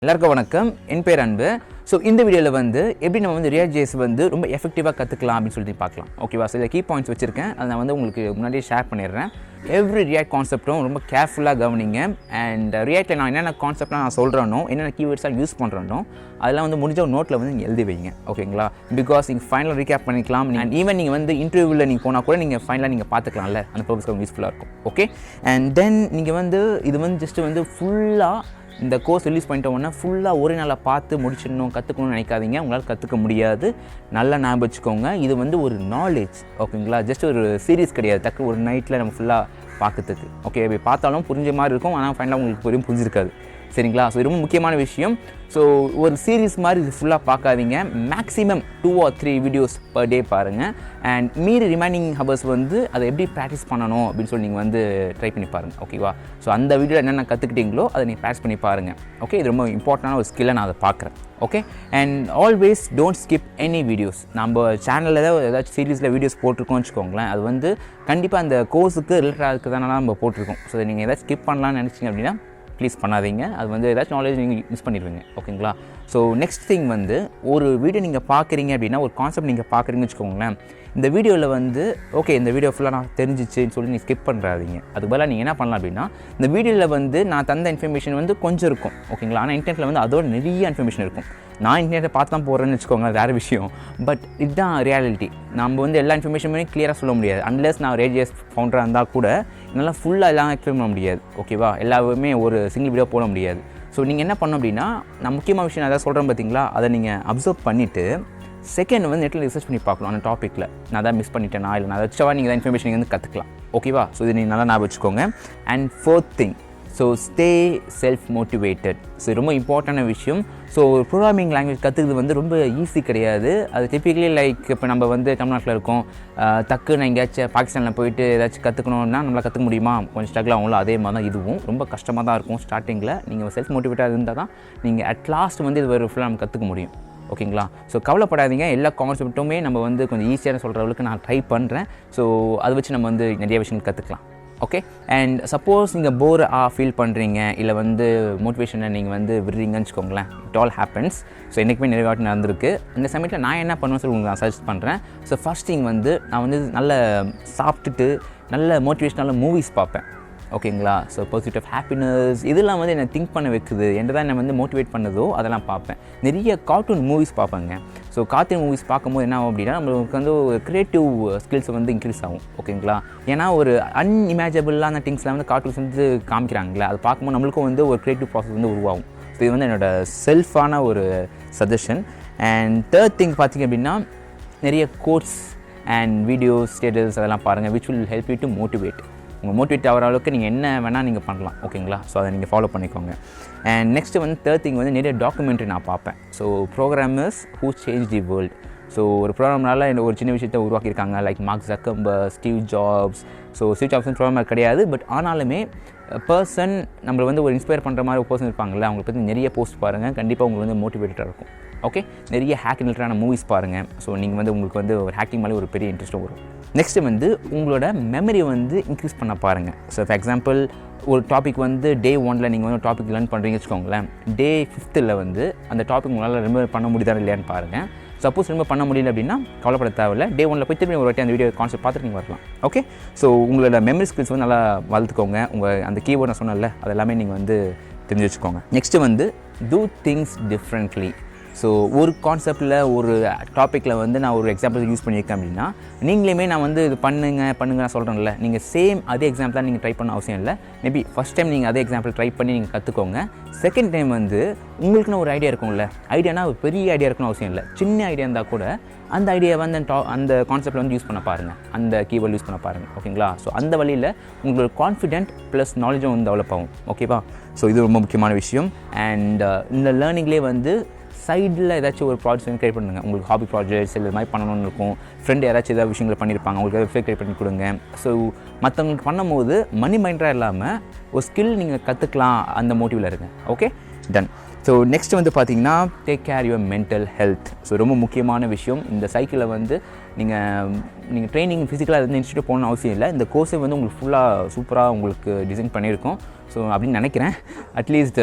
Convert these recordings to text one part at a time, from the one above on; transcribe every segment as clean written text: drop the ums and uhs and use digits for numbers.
எல்லாருக்கும் வணக்கம். என் பேர் அன்பு. ஸோ இந்த வீடியோவில் வந்து எப்படி நம்ம வந்து ReactJS வந்து ரொம்ப எஃபெக்டிவாக கற்றுக்கலாம் அப்படின்னு சொல்லிட்டு பார்க்கலாம். ஓகேவா? சில கீ பாயிண்ட்ஸ் வச்சுருக்கேன். அதை நான் வந்து உங்களுக்கு முன்னாடியே ஷேர் பண்ணிடுறேன். எவ்ரி ரியாக்ட் கான்செப்ட்டும் ரொம்ப கேர்ஃபுல்லாக கவனிங்க. அண்ட் ரியாக்டில் நான் என்னென்ன கான்செப்ட்லாம் நான் சொல்கிறேனோ, என்னென்ன கீவேர்ட்ஸாக யூஸ் பண்ணுறேனோ, அதெல்லாம் வந்து முடிஞ்ச ஒரு நோட்டில் வந்து நீங்கள் எழுதி வைங்க. ஓகேங்களா? பிகாஸ் நீங்கள் ஃபைனலாக ரீகேப் பண்ணிக்கலாம். அண்ட் ஈவன் நீங்கள் வந்து இன்டர்வியூவில் நீங்கள் போனால் கூட நீங்கள் ஃபைனலாக நீங்கள் பார்த்துக்கலாம்ல, அந்த பர்பஸ்க்கு யூஸ்ஃபுல்லாக இருக்கும். ஓகே, அண்ட் தென் நீங்கள் வந்து இது வந்து ஜஸ்ட்டு வந்து ஃபுல்லாக இந்த கோர்ஸ் ரிலீஸ் பண்ணிட்டோம்னா ஃபுல்லாக ஒரே நாளில் பார்த்து முடிச்சிடணும், கற்றுக்கணும்னு நினைக்காதீங்க. உங்களால் கற்றுக்க முடியாது. நல்லா ஞாபகம் வச்சுக்கோங்க. இது வந்து ஒரு நாலேஜ். ஓகேங்களா? ஜஸ்ட் ஒரு சீரீஸ் கிடையாது. டக்கு ஒரு நைட்டில் நம்ம ஃபுல்லாக பார்க்கறதுக்கு. ஓகே, இப்போ பார்த்தாலும் புரிஞ்ச மாதிரி இருக்கும், ஆனால் ஃபைனலாக உங்களுக்கு புரிஞ்சிருக்காது. சரிங்களா? ஸோ இது ரொம்ப முக்கியமான விஷயம். ஸோ ஒரு சீரீஸ் மாதிரி இது ஃபுல்லாக பார்க்காதீங்க. Maximum 2 or 3 videos per day பாருங்கள். அண்ட் மீறி ரிமைனிங் ஹவர்ஸ் வந்து அதை எப்படி ப்ராக்டிஸ் பண்ணணும் அப்படின்னு சொல்லி நீங்கள் வந்து ட்ரை பண்ணி பாருங்கள். ஓகேவா? ஸோ அந்த வீடியோவில் என்னென்ன கற்றுக்கிட்டீங்களோ அதை நீங்கள் ப்ராக்டிஸ் பண்ணி பாருங்கள். ஓகே, இது ரொம்ப இம்பார்ட்டண்டான ஒரு ஸ்கில்லை நான் அதை பார்க்குறேன். Okay, and always don't skip any videos. நம்ம சேனலில் ஏதாச்சும் சீரீஸில் வீடியோஸ் போட்டிருக்கோம்னு வச்சுக்கோங்களேன், அது வந்து கண்டிப்பாக அந்த கோர்ஸுக்கு ரிலேட்டடாக இருக்கிறதான நம்ம போட்டிருக்கோம். ஸோ நீங்கள் ஏதாச்சும் ஸ்கிப் பண்ணலான்னு நினச்சிங்க அப்படின்னா ப்ளீஸ் பண்ணாதீங்க. அது வந்து ஏதாச்சும் நாலேஜ் நீங்கள் மிஸ் பண்ணிடுவீங்க. ஓகேங்களா? ஸோ நெக்ஸ்ட் திங் வந்து ஒரு வீடியோ நீங்கள் பார்க்குறீங்க அப்படின்னா, ஒரு கான்செப்ட் நீங்கள் பார்க்குறீங்கன்னு வச்சுக்கோங்களேன், இந்த வீடியோவில் வந்து ஓகே இந்த வீடியோ ஃபுல்லாக நான் தெரிஞ்சிச்சுன்னு சொல்லி நீங்கள் ஸ்கிப் பண்ணுறாதீங்க. அதுக்கு பதிலாக நீங்கள் என்ன பண்ணலாம் அப்படின்னா, இந்த வீடியோவில் வந்து நான் தந்த இன்ஃபர்மேஷன் வந்து கொஞ்சம் இருக்கும். ஓகேங்களா? ஆனால் இன்டர்நெட்டில் வந்து அதோட நிறைய இன்ஃபர்மேஷன் இருக்கும். நான் இன்டர்நெட்டை பார்த்து தான் போகிறேன்னு வச்சுக்கோங்க, வேறு விஷயம். பட் இதுதான் ரியாலிட்டி. நம்ம வந்து எல்லா இன்ஃபர்மேஷனுமே கிளியராக சொல்ல முடியாது. அன்லெஸ் நான் ReactJS ஃபவுண்டராக இருந்தால் கூட என்னால் ஃபுல்லாக எல்லாம் எக்ஸ்பிளைன் பண்ண முடியாது. ஓகேவா? எல்லாமே ஒரு சிங்கிள் வீடியோ போட முடியாது. ஸோ நீங்கள் என்ன பண்ணணும் அப்படின்னா, நான் முக்கியமான விஷயம் நான் எதாவது சொல்கிறேன் பார்த்தீங்களா, அதை நீங்கள் அப்சர்வ் பண்ணிவிட்டு செகண்ட் வந்து நெட்டில் ரிசர்ச் பண்ணி பார்க்கணும். அந்த டாப்பிக்கில் நான் தான் மிஸ் பண்ணிட்டேனா இல்லை நான் வச்சவா நீங்கள் தான் இன்ஃபர்மேஷன் நீங்கள் வந்து கற்றுக்கலாம். ஓகேவா? ஸோ இது நீங்கள் நல்லா ஞாபகம் வச்சுக்கோங்க. And fourth thing, so stay self motivated. So ரொம்ப இம்பார்ட்டண்டான விஷயம். ஸோ ஒரு ப்ரோக்ராமிங் லாங்குவேஜ் கற்றுக்கிறது வந்து ரொம்ப ஈஸி கிடையாது. அது டிப்பிக்கலி லைக் இப்போ நம்ம வந்து தமிழ்நாட்டில் இருக்கோம், டக்குன்னு எங்கேயாச்சும் பாகிஸ்தானில் போயிட்டு ஏதாச்சும் கற்றுக்கணுன்னா நம்மளால் கற்றுக்க முடியுமா? கொஞ்சம் ஸ்ட்ரகிள் ஆகும்ல. அதே மாதிரி தான் இதுவும் ரொம்ப கஷ்டமாக தான் இருக்கும் ஸ்டார்டிங்கில். நீங்கள் செல்ஃப் மோட்டிவேட்டாக இருந்தால் தான் நீங்கள் அட் லாஸ்ட் வந்து இது ஒரு ஃபுல்லாக நம்ம கற்றுக்க முடியும். ஓகேங்களா? ஸோ கவலைப்படாதீங்க. எல்லா கான்செப்ட்டுமே நம்ம வந்து கொஞ்சம் ஈஸியான சொல்கிற அளவுக்கு நான் ட்ரை பண்ணுறேன். ஸோ அதை வச்சு நம்ம வந்து நிறைய விஷயங்கள் கற்றுக்கலாம். ஓகே, அண்ட் சப்போஸ் நீங்கள் போர் ஃபீல் பண்ணுறீங்க இல்லை வந்து மோட்டிவேஷனை நீங்கள் வந்து விடுறீங்கன்னு வச்சுக்கோங்களேன், இட் ஆல் ஹேப்பன்ஸ். ஸோ என்றைக்குமே நிறைய வாட்டி நடந்திருக்கு. இந்த சமயத்தில் நான் என்ன பண்ணுவேன்னு சொல்லி உங்களுக்கு நான் சஜஸ்ட் பண்ணுறேன். ஸோ ஃபர்ஸ்ட் திங் வந்து நான் வந்து நல்ல சாப்பிட்டுட்டு நல்ல மோட்டிவேஷனால மூவிஸ் பார்ப்பேன். ஓகேங்களா? ஸோ பர்சூட் ஆஃப் ஹாப்பினஸ் இதெல்லாம் வந்து என்னை திங்க் பண்ண வைக்குது, என்ன தான் என்னை வந்து மோட்டிவேட் பண்ணுதோ அதெல்லாம் பார்ப்பேன். நிறைய கார்ட்டூன் மூவிஸ் பார்ப்பேங்க. ஸோ கார்ட்டூன் மூவிஸ் பார்க்கும்போது என்ன ஆகும் அப்படின்னா, நம்மளுக்கு வந்து ஒரு க்ரியேட்டிவ் ஸ்கில்ஸ் வந்து இன்க்ரீஸ் ஆகும். ஓகேங்களா? ஏன்னா ஒரு அன்இமேஜபிளான திங்ஸ்லாம் வந்து கார்ட்டூன்ஸ் வந்து காமிக்கிறாங்களே, அது பார்க்கும்போது நம்மளுக்கும் வந்து ஒரு க்ரியேட்டிவ் ப்ராசஸ் வந்து உருவாகும். ஸோ இது வந்து என்னோடய செல்ஃபான ஒரு சஜஷன். அண்ட் தேர்ட் திங் பார்த்திங்க அப்படின்னா, நிறைய கோட்ஸ் அண்ட் வீடியோஸ் ஸ்டேட்டஸ் அதெல்லாம் பாருங்கள், which will help you to motivate. உங்கள் மோட்டிவேட் ஆகிற அளவுக்கு நீங்கள் என்ன வேணால் நீங்கள் பண்ணலாம். ஓகேங்களா? ஸோ அதை நீங்கள் ஃபாலோ பண்ணிக்கோங்க. அண்ட் நெக்ஸ்ட்டு வந்து தேர்ட் திங் வந்து நிறைய டாக்குமெண்ட்ரி நான் பார்ப்பேன். So programmers who change the world. So ஒரு ப்ரோக்ராமரால் ஒரு சின்ன விஷயத்தை உருவாக்கியிருக்காங்க, like mark Zuckerberg, Steve jobs. So Steve jobs programmer கிடையாது, பட் ஆனாலுமே பர்சன் நம்மளை வந்து ஒரு இன்ஸ்பயர் பண்ணுற மாதிரி ஒரு பர்சன் இருப்பாங்கள்ல, அவங்களை பற்றி நிறைய போஸ்ட் பாருங்கள். கண்டிப்பாக உங்களுக்கு வந்து மோட்டிவேட்டடாக இருக்கும். ஓகே, நிறைய ஹேக்கிங் ரிலேட்டடான மூவிஸ் பாருங்கள். ஸோ நீங்கள் வந்து உங்களுக்கு வந்து ஒரு ஹேக்கிங் மேலே ஒரு பெரிய இன்ட்ரெஸ்ட்டும் வரும். நெக்ஸ்ட்டு வந்து உங்களோட மெமரியை வந்து இன்க்ரீஸ் பண்ண பாருங்கள். ஸோ ஃபார் எக்ஸாம்பிள் ஒரு டாபிக் வந்து டே 1 நீங்கள் வந்து டாபிக் லேர்ன் பண்ணுறீங்கன்னு வச்சுக்கோங்களேன், டே 5 வந்து அந்த டாபிக் உங்களால் ரிமெம்பர் பண்ண முடியுதா இல்லையான்னு பாருங்கள். சப்போஸ் ரிமெம்பர் பண்ண முடியல அப்படின்னா கவலைப்பட தேவையில்லை. டே 1 போய் திரும்பி ஒரு வாட்டி அந்த வீடியோ கான்செப்ட் பார்த்துட்டு நீங்கள் வரலாம். ஓகே, ஸோ உங்களோட மெமரி ஸ்கில்ஸ் வந்து நல்லா வளர்த்துக்கோங்க. உங்கள் அந்த கீவேர்ட் நான் சொன்னேன்ல, அது எல்லாமே நீங்கள் வந்து தெரிஞ்சு வச்சுக்கோங்க. நெக்ஸ்ட்டு வந்து டூ திங்ஸ் டிஃப்ரெண்ட்லி. ஸோ ஒரு கான்செப்டில் ஒரு டாப்பிக்கில் வந்து நான் ஒரு எக்ஸாம்பிள் யூஸ் பண்ணியிருக்கேன் அப்படின்னா, நீங்களுமே நான் வந்து இது பண்ணுங்க நான் சொல்கிறேன்ல, நீங்கள் சேம் அதே எக்ஸாம்பிளாக நீங்கள் ட்ரை பண்ண அவசியம் இல்லை. மேபி ஃபஸ்ட் டைம் நீங்கள் அதே எக்ஸாம்பிள் ட்ரை பண்ணி நீங்கள் கற்றுக்கோங்க. செகண்ட் டைம் வந்து உங்களுக்குன்னு ஒரு ஐடியா இருக்கும்ல, ஐடியானா ஒரு பெரிய ஐடியா இருக்கணும் அவசியம் இல்லை. சின்ன ஐடியா இருந்தால் கூட அந்த ஐடியா வந்து அந்த கான்செப்டில் வந்து யூஸ் பண்ண பாருங்கள், அந்த கீவேர்ட் யூஸ் பண்ண பாருங்கள். ஓகேங்களா? ஸோ அந்த வழியில் உங்களோட கான்ஃபிடென்ட் ப்ளஸ் நாலேஜும் வந்து டெவலப் ஆகும். ஓகேவா? ஸோ இது ரொம்ப முக்கியமான விஷயம். அண்ட் இந்த லேர்னிங்லேயே வந்து சைடில் ஏதாச்சும் ஒரு ப்ராஜெக்ட் வந்து கிரியேட் பண்ணுங்கள். உங்களுக்கு ஹாபி ப்ராஜெக்ட்ஸ் இல்லை இது மாதிரி பண்ணணும்னு இருக்கும். ஃப்ரெண்டு யாராச்சும் ஏதாவது விஷயங்கள் பண்ணியிருப்பாங்க, உங்களுக்கு வெப்சைட் கிரியேட் பண்ணி கொடுங்க. ஸோ மற்றவங்களுக்கு பண்ணும்போது மணி மைண்டாக இல்லாமல் ஒரு ஸ்கில் நீங்கள் கற்றுக்கலாம், அந்த மோட்டிவில் இருங்க. Okay, ton. ஸோ நெக்ஸ்ட் வந்து பார்த்தீங்கன்னா, take care your mental health. So ரொம்ப முக்கியமான விஷயம். இந்த சைக்கிளில் வந்து நீங்கள் ட்ரைனிங் ஃபிசிக்கலாக இருந்து இன்ஸ்டியூட் போகணும்னு அவசியம் இல்லை. இந்த கோர்ஸை வந்து உங்களுக்கு ஃபுல்லாக சூப்பராக உங்களுக்கு டிசைன் பண்ணியிருக்கோம். ஸோ அப்படின்னு நினைக்கிறேன். அட்லீஸ்ட்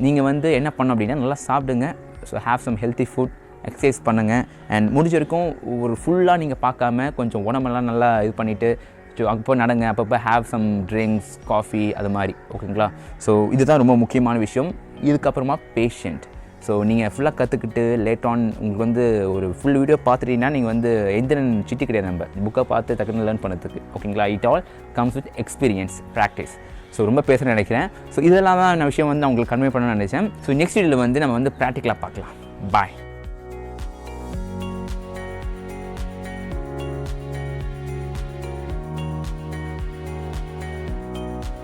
நீங்கள் வந்து என்ன பண்ணணும் அப்படின்னா நல்லா சாப்பிடுங்க. So have some healthy food, exercise பண்ணுங்கள். அண்ட் முடிஞ்ச வரைக்கும் ஒரு ஃபுல்லாக நீங்கள் பார்க்காம கொஞ்சம் உடம்பெல்லாம் நல்லா இது பண்ணிவிட்டு அப்போ நடங்க. அப்பப்போ ஹேவ் சம் ட்ரிங்க்ஸ், காஃபி அது மாதிரி. ஓகேங்களா? ஸோ இதுதான் ரொம்ப முக்கியமான விஷயம். இதுக்கப்புறமா பேஷண்ட். ஸோ நீங்கள் ஃபுல்லாக கற்றுக்கிட்டு லேட் ஆன் உங்களுக்கு வந்து ஒரு ஃபுல் வீடியோ பார்த்துட்டீங்கன்னா நீங்கள் வந்து எந்திரன் சிட்டி கிடையாது. நம்ம புக்கை பார்த்து டக்குன்னு லேர்ன் பண்ணுறதுக்கு. ஓகேங்களா? It all comes with experience, practice. So ரொம்ப பேச நினைக்கிறேன். ஸோ இதெல்லாம் தான் நான் விஷயம் வந்து நான் உங்களுக்கு கன்வே பண்ணணும்னு நினச்சேன். ஸோ நெக்ஸ்ட் வீடியோவில் வந்து நம்ம வந்து ப்ராக்டிக்கலாக பார்க்கலாம். பாய்.